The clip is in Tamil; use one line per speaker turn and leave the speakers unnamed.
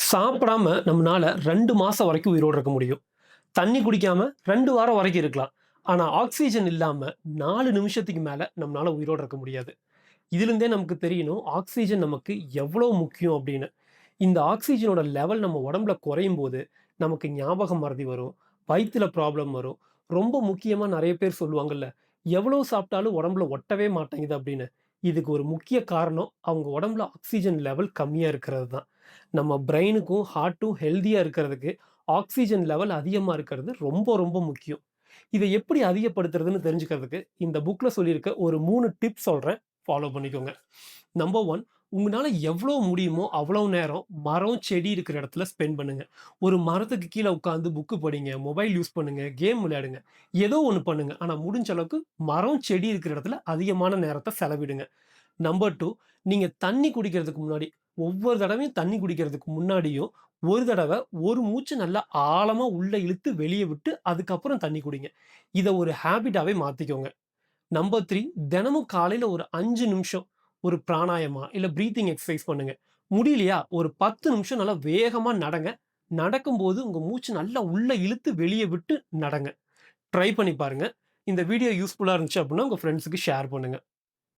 சாப்பிடாம நம்மனால 2 மாசம் வரைக்கும் உயிரோட இருக்க முடியும். தண்ணி குடிக்காம 2 வாரம் வரைக்கும் இருக்கலாம். ஆனா, ஆக்ஸிஜன் இல்லாம 4 நிமிஷத்துக்கு மேல நம்மனால உயிரோட இருக்க முடியாது. இதிலிருந்தே நமக்கு தெரியணும், ஆக்ஸிஜன் நமக்கு எவ்வளோ முக்கியம் அப்படின்னு. இந்த ஆக்ஸிஜனோட லெவல் நம்ம உடம்புல குறையும்போது, நமக்கு ஞாபக மறதி வரும், வயித்துல ப்ராப்ளம் வரும். ரொம்ப முக்கியமா நெறைய பேர் சொல்லுவாங்கல்ல, எவ்வளோ சாப்பிட்டாலும் உடம்புல ஒட்டவே மாட்டேங்குது அப்படின்னு. இதுக்கு ஒரு முக்கிய காரணம், அவங்க உடம்புல ஆக்ஸிஜன் லெவல் கம்மியா இருக்கிறது தான். நம்ம பிரெயினுக்கும், ஹார்ட்டும் ஹெல்தியா இருக்கிறதுக்கு, ஆக்ஸிஜன் லெவல் அதிகமா இருக்கிறது ரொம்ப ரொம்ப முக்கியம். இத எப்படி அதிகப்படுத்துறதுன்னு தெரிஞ்சுக்கிறதுக்கு, இந்த புக்ல சொல்லியிருக்க ஒரு 3 டிப்ஸ் சொல்றேன். ஃபாலோ பண்ணிக்கோங்க. நம்பர் 1, உங்கனால எவ்வளோ முடியுமோ அவ்வளோ நேரம் மரம், செடி இருக்கிற இடத்துல ஸ்பெண்ட் பண்ணுங்க. ஒரு மரத்துக்கு கீழ உட்கார்ந்து புக் படிங்க, மொபைல் யூஸ் பண்ணுங்க, கேம் விளையாடுங்க. ஏதோ ஒண்ணு பண்ணுங்க. ஆனா முடிஞ்ச அளவுக்கு மரம், செடி இருக்கிற இடத்துல அதிகமான நேரத்த செலவிடுங்க. நம்பர் 2, நீங்க தண்ணி குடிக்கிறதுக்கு முன்னாடி, ஒவ்வொரு தடவையும் தண்ணி குடிக்கிறதுக்கு முன்னாடியும், ஒரு தடவ ஒரு மூச்சு நல்லா ஆழமா உள்ள இழுத்து வெளிய விட்டு, அதுக்கப்புறம் தண்ணி குடிங்க. இத ஒரு ஹேபிட்டாவே மாத்திக்கோங்க. நம்பர் 3, தினமும் காலையில ஒரு 5 நிமிஷம் ஒரு பிராணாயாமா, இல்ல பிரீத்திங் எக்சர்சைஸ் பண்ணுங்க. முடியலையா, ஒரு 10 நிமிஷம் நல்லா வேகமா நடங்க. நடக்கும்போது உங்க மூச்சு நல்லா உள்ள இழுத்து வெளிய விட்டு நடங்க. ட்ரை பண்ணி பாருங்க. இந்த வீடியோ யூஸ்ஃபுல்லா இருந்துச்சு அப்டின்னா, உங்க ஃபிரெண்ட்ஸ்க்கு ஷேர் பண்ணுங்க.